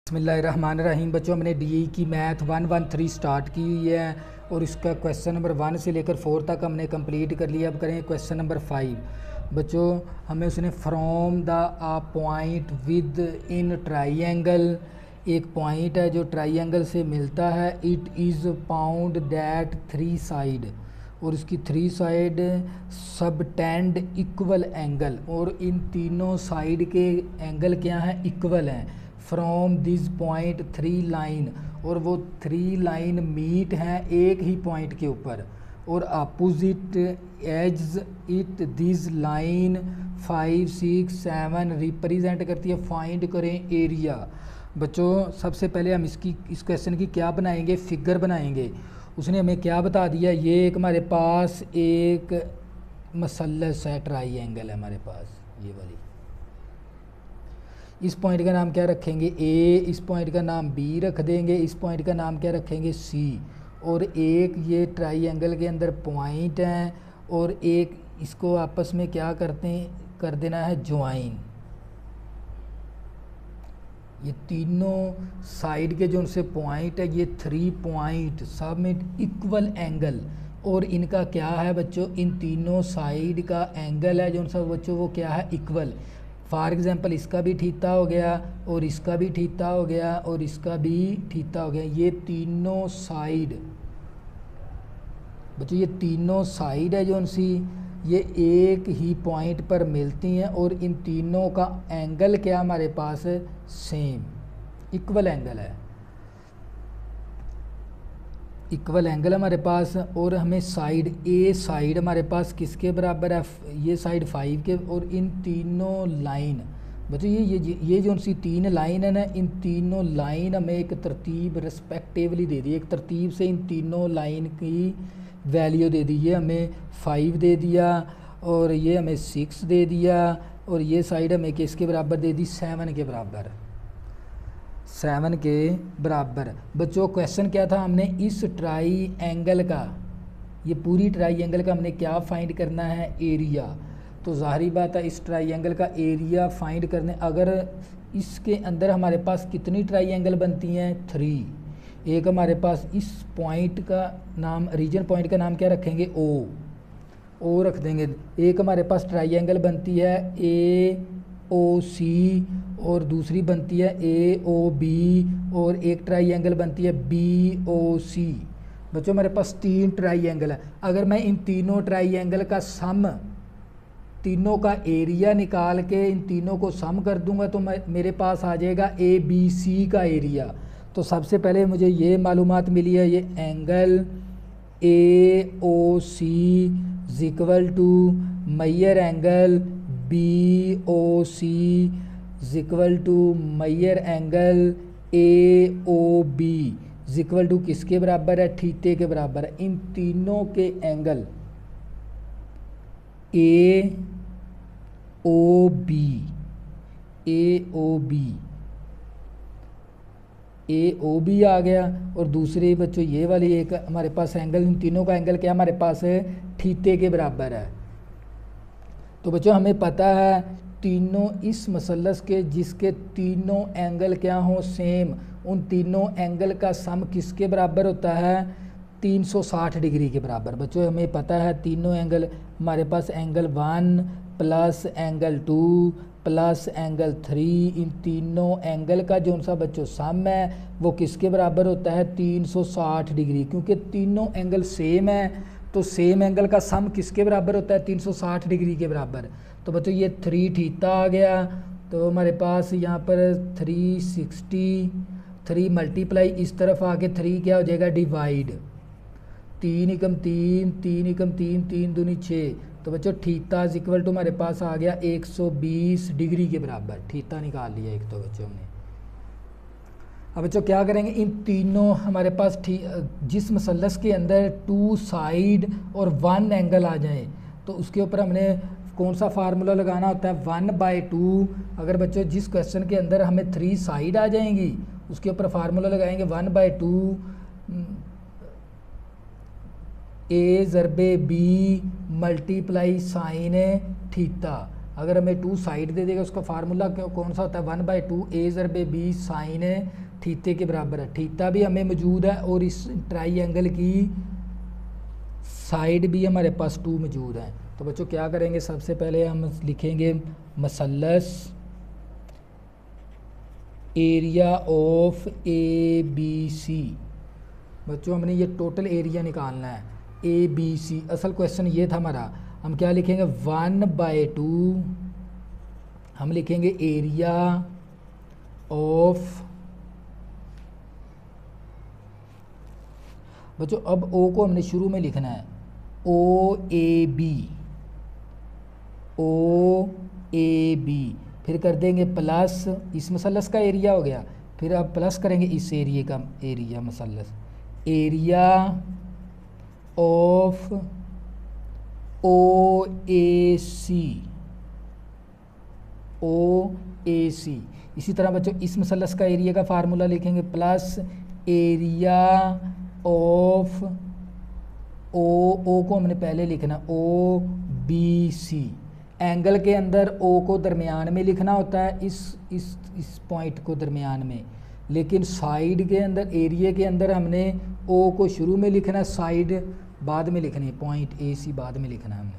बिस्मिल्लाहिर्रहमानिर्रहीम। बच्चों, हमने डी की मैथ 113 स्टार्ट की हुई है और इसका क्वेश्चन नंबर 1 से लेकर 4 तक हमने कंप्लीट कर लिया। अब करें क्वेश्चन नंबर 5। बच्चों, हमें उसने from the a point with in triangle, एक पॉइंट है जो ट्राइंगल से मिलता है। It is found that 3 side, और इसकी 3 साइड सबटेंड इक्वल एंगल, और इन तीनों साइड के एंगल क्या हैं? इक्वल हैं। फ्रॉम दिस पॉइंट 3 लाइन, और वो 3 लाइन मीट हैं एक ही पॉइंट के ऊपर, और opposite edge it this line 5, 6, 7 represent करती है। फाइंड करें एरिया। बच्चों, सबसे पहले हम इस क्वेश्चन की क्या बनाएंगे? फिगर बनाएंगे। उसने हमें क्या बता दिया? ये एक हमारे पास एक मसलस है, ट्राइंगल है हमारे पास, ये वाली। इस पॉइंट का नाम क्या रखेंगे? ए। इस पॉइंट का नाम बी रख देंगे। इस पॉइंट का नाम क्या रखेंगे? सी। और एक ये ट्राइंगल के अंदर पॉइंट हैं, और एक इसको आपस में क्या कर देना है? ज्वाइन। ये तीनों साइड के जो उनसे पॉइंट है, ये 3 पॉइंट सब में इक्वल एंगल, और इनका क्या है बच्चों? इन तीनों साइड का एंगल है जो उन सब बच्चों वो क्या है? इक्वल। फॉर एग्जांपल, इसका भी थीटा हो गया, और इसका भी थीटा हो गया, और इसका भी थीटा हो गया। ये तीनों साइड बच्चों, ये तीनों साइड है जो उनसी, ये एक ही पॉइंट पर मिलती हैं, और इन तीनों का एंगल क्या हमारे पास? सेम, इक्वल एंगल है, इक्वल एंगल हमारे पास। और हमें साइड ए साइड हमारे पास किसके बराबर है? ये साइड 5 के। और इन तीनों लाइन बच्चों, ये जो सी 3 लाइन है ना, इन तीनों लाइन हमें एक तरतीब रिस्पेक्टिवली दे दी। एक तरतीब से इन तीनों लाइन की वैल्यू दे दी। ये हमें 5 दे दिया, और ये हमें 6 दे दिया, और ये साइड हमें किसके बराबर दे दी? 7 के बराबर, 7 के बराबर। बच्चों, क्वेश्चन क्या था? हमने इस ट्राई एंगल का, ये पूरी ट्राई एंगल का हमने क्या फाइंड करना है? एरिया। तो ज़ाहिरी बात है, इस ट्राई एंगल का एरिया फाइंड करने, अगर इसके अंदर हमारे पास कितनी ट्राई एंगल बनती हैं? 3। एक हमारे पास इस पॉइंट का नाम, रीजन पॉइंट का नाम क्या रखेंगे? ओ रख देंगे। एक हमारे पास ट्राई एंगल बनती है AOC, और दूसरी बनती है AOB, और एक ट्राइंगल बनती है BOC। बच्चों, हमारे पास 3 ट्राइंगल है। अगर मैं इन तीनों ट्राइंगल का सम, तीनों का एरिया निकाल के इन तीनों को सम कर दूंगा, तो मेरे पास आ जाएगा ABC का एरिया। तो सबसे पहले मुझे ये मालूमात मिली है, ये angle AOC is equal to measure angle BOC is equal to measure angle AOB is equal to किसके बराबर है? थीटे के बराबर है। इन तीनों के एंगल AOB आ गया। और दूसरे बच्चों, ये वाली एक हमारे पास एंगल, इन तीनों का एंगल क्या हमारे पास है? थीटे के बराबर है। तो बच्चों, हमें पता है तीनों इस मसलस के जिसके तीनों एंगल क्या हो? सेम, उन तीनों एंगल का सम किसके बराबर होता है? 360 डिग्री के बराबर। बच्चों, हमें पता है तीनों एंगल हमारे पास, angle 1 plus angle 2 plus angle 3, इन तीनों एंगल का जो सा बच्चों सम है वो किसके बराबर होता है? 360 डिग्री। क्योंकि तीनों एंगल सेम है, तो सेम एंगल का सम किसके बराबर होता है? 360 डिग्री के बराबर। तो बच्चों, ये 3 थीटा आ गया। तो हमारे पास यहाँ पर 360, 3 मल्टीप्लाई इस तरफ आके 3 क्या हो जाएगा? डिवाइड। 3 एकम 3, 3 एकम 3, 3 दूनी 6। तो बच्चों, थीटा इज इक्वल टू हमारे पास आ गया 120 डिग्री के बराबर। थीटा निकाल लिया एक तो बच्चों हमने। अब बच्चों क्या करेंगे? इन तीनों हमारे पास जिस मसलस के अंदर 2 साइड और 1 एंगल आ जाए, तो उसके ऊपर हमने कौन सा फार्मूला लगाना होता है? 1/2। अगर बच्चों जिस क्वेश्चन के अंदर हमें 3 साइड आ जाएंगी, उसके ऊपर फार्मूला लगाएंगे 1/2 A ज़रबे B multiply sine theta. अगर हमें 2 साइड दे देगा उसका फार्मूला कौन सा होता है, 1/2 a ज़रबे b साइन थीते के बराबर है। थीता भी हमें मौजूद है और इस ट्राइंगल की साइड भी हमारे पास 2 मौजूद है। तो बच्चों क्या करेंगे, सबसे पहले हम लिखेंगे मसलस area of A B C. बच्चों हमने ये टोटल एरिया निकालना है ए बी सी। असल क्वेश्चन ये था हमारा, हम क्या लिखेंगे 1/2 हम लिखेंगे एरिया ऑफ। बच्चों अब ओ को हमने शुरू में लिखना है ओ ए बी, फिर कर देंगे प्लस, इस मसलस का एरिया हो गया, फिर अब प्लस करेंगे इस एरिया का एरिया, मसलस एरिया ऑफ ओ ए सी। इसी तरह बच्चों इस मसलस का एरिया का फार्मूला लिखेंगे प्लस एरिया ऑफ ओ को हमने पहले लिखना ओ बी सी। एंगल के अंदर ओ को दरमियान में लिखना होता है, इस पॉइंट को दरमियान में, लेकिन साइड के अंदर एरिया के अंदर हमने ओ को शुरू में लिखना है, साइड बाद में लिखनी है, पॉइंट ए सी बाद में लिखना है हमने।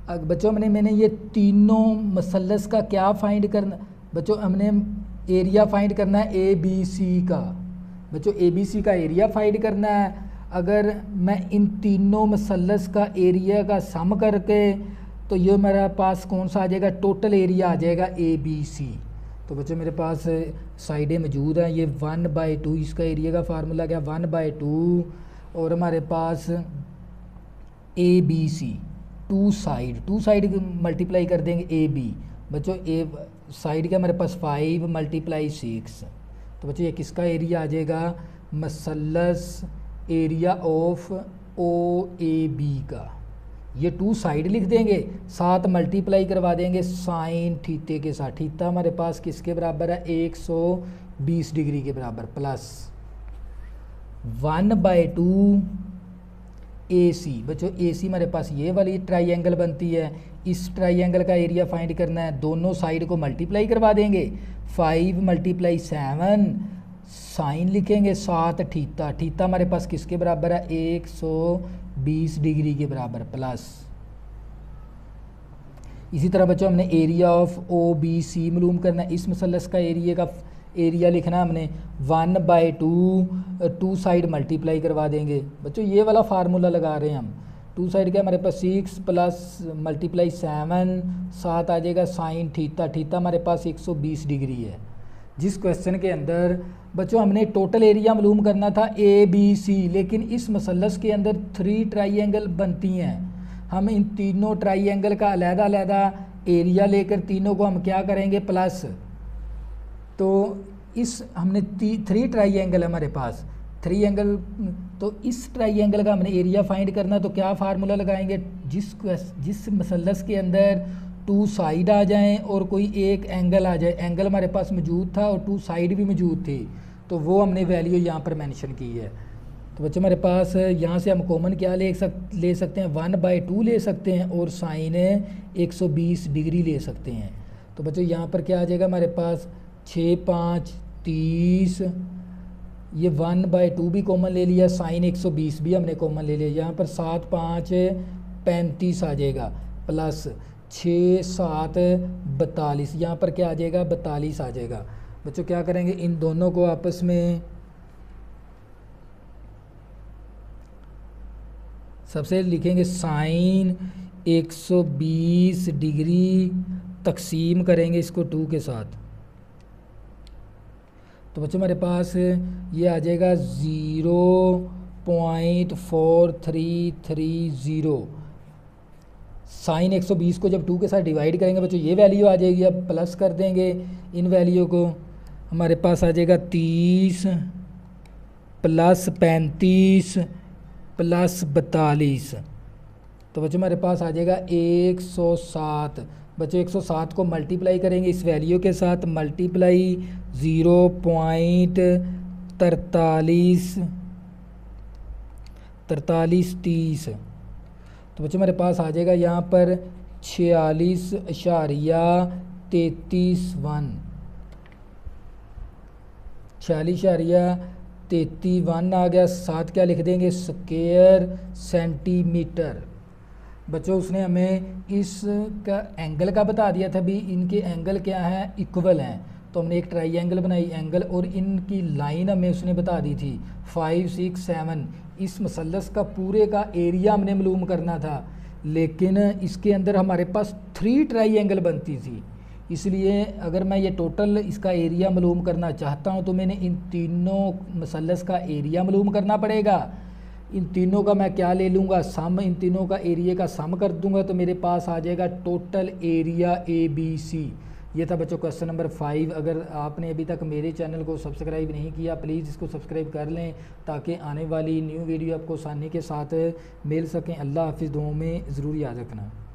अब बच्चों मैंने ये तीनों मसलस का क्या फाइंड करना, बच्चों हमने एरिया फाइंड करना है ए बी सी का। बच्चों ए बी सी का एरिया फाइंड करना है। अगर मैं इन तीनों मसलस का एरिया का सम करके, तो ये मेरे पास कौन सा आ जाएगा, टोटल एरिया आ जाएगा ए बी सी। तो बच्चों मेरे पास साइडें मौजूद हैं, ये 1/2 इसका एरिया का फार्मूला क्या 1/2, और हमारे पास A B C two side multiply कर देंगे ए बी। बच्चों ए साइड का हमारे पास 5 × 6। तो बच्चों ये किसका एरिया आ जाएगा, मसलस area of O A B का। ये 2 साइड लिख देंगे, साथ मल्टीप्लाई करवा देंगे साइन थीते के साथ। थीता हमारे पास किसके बराबर है 120 डिग्री के बराबर, प्लस 1/2 ए सी। बच्चों ए सी हमारे पास ये वाली ट्राइंगल बनती है, इस ट्राइंगल का एरिया फाइंड करना है, दोनों साइड को मल्टीप्लाई करवा देंगे, 5 × 7 साइन लिखेंगे, 7 थीता। थीता हमारे पास किसके बराबर है 120 डिग्री के बराबर, प्लस इसी तरह बच्चों हमने area of O B C मालूम करना है। इस मसलस का एरिया लिखना हमने 1/2 2 साइड मल्टीप्लाई करवा देंगे। बच्चों ये वाला फार्मूला लगा रहे हैं हम, 2 साइड का हमारे पास 6 प्लस × 7 7 आ जाएगा साइन थीता। थीता हमारे पास 120 डिग्री है। जिस क्वेश्चन के अंदर बच्चों हमने टोटल एरिया मालूम करना था ए बी सी, लेकिन इस मसलस के अंदर 3 ट्राइंगल बनती हैं। हम इन तीनों ट्राइंगल का अलग-अलग एरिया लेकर तीनों को हम क्या करेंगे प्लस, तो इस हमने 3 ट्राइंगल हमारे पास 3 एंगल, तो इस ट्राइंगल का हमने एरिया फाइंड करना, तो क्या फार्मूला लगाएंगे, जिस मसलस के अंदर 2 साइड आ जाएं और कोई एक एंगल आ जाए, एंगल हमारे पास मौजूद था और 2 साइड भी मौजूद थी, तो वो हमने वैल्यू यहाँ पर मेंशन की है। तो बच्चों हमारे पास यहाँ से हम कॉमन क्या ले सकते हैं 1/2 ले सकते हैं और साइन 120 डिग्री ले सकते हैं। तो बच्चों यहाँ पर क्या आ जाएगा हमारे पास 6 5 30, ये 1/2 भी कॉमन ले लिया, साइन 120 भी हमने कॉमन ले लिया, यहाँ पर 7 5 35 आ जाएगा, प्लस 6 7 42, यहाँ पर क्या आ जाएगा 42 आ जाएगा। बच्चों क्या करेंगे इन दोनों को आपस में सबसे लिखेंगे साइन 120 डिग्री तकसीम करेंगे इसको 2 के साथ। तो बच्चों हमारे पास ये आ जाएगा 0.4330। साइन 120 को जब 2 के साथ डिवाइड करेंगे बच्चों ये वैल्यू आ जाएगी। अब प्लस कर देंगे इन वैल्यू को, हमारे पास आ जाएगा 30 प्लस 35 प्लस 42। तो बच्चों हमारे पास आ जाएगा 107। बच्चों 107 को मल्टीप्लाई करेंगे इस वैल्यू के साथ, मल्टीप्लाई 0.4330। तो बच्चों हमारे पास आ जाएगा यहाँ पर 46.33 46.33 आ गया। साथ क्या लिख देंगे, स्क्वायर सेंटीमीटर। बच्चों उसने हमें इसका एंगल का बता दिया था भी, इनके एंगल क्या है, इक्वल हैं। तो हमने एक ट्राई बनाई एंगल, और इनकी लाइन हमें उसने बता दी थी 5, 6, 7। इस मसलस का पूरे का एरिया हमने मालूम करना था, लेकिन इसके अंदर हमारे पास 3 ट्राई बनती थी। इसलिए अगर मैं ये टोटल इसका एरिया मालूम करना चाहता हूँ तो मैंने इन तीनों मसलस का एरिया मालूम करना पड़ेगा। इन तीनों का मैं क्या ले लूँगा, सम। इन तीनों का एरिया का सम कर दूंगा तो मेरे पास आ जाएगा टोटल एरिया ABC। ये था बच्चों क्वेश्चन नंबर 5। अगर आपने अभी तक मेरे चैनल को सब्सक्राइब नहीं किया, प्लीज़ इसको सब्सक्राइब कर लें ताकि आने वाली न्यू वीडियो आपको आसानी के साथ मिल सकें। अल्लाह हाफिज़, दुआओं में ज़रूर याद रखना।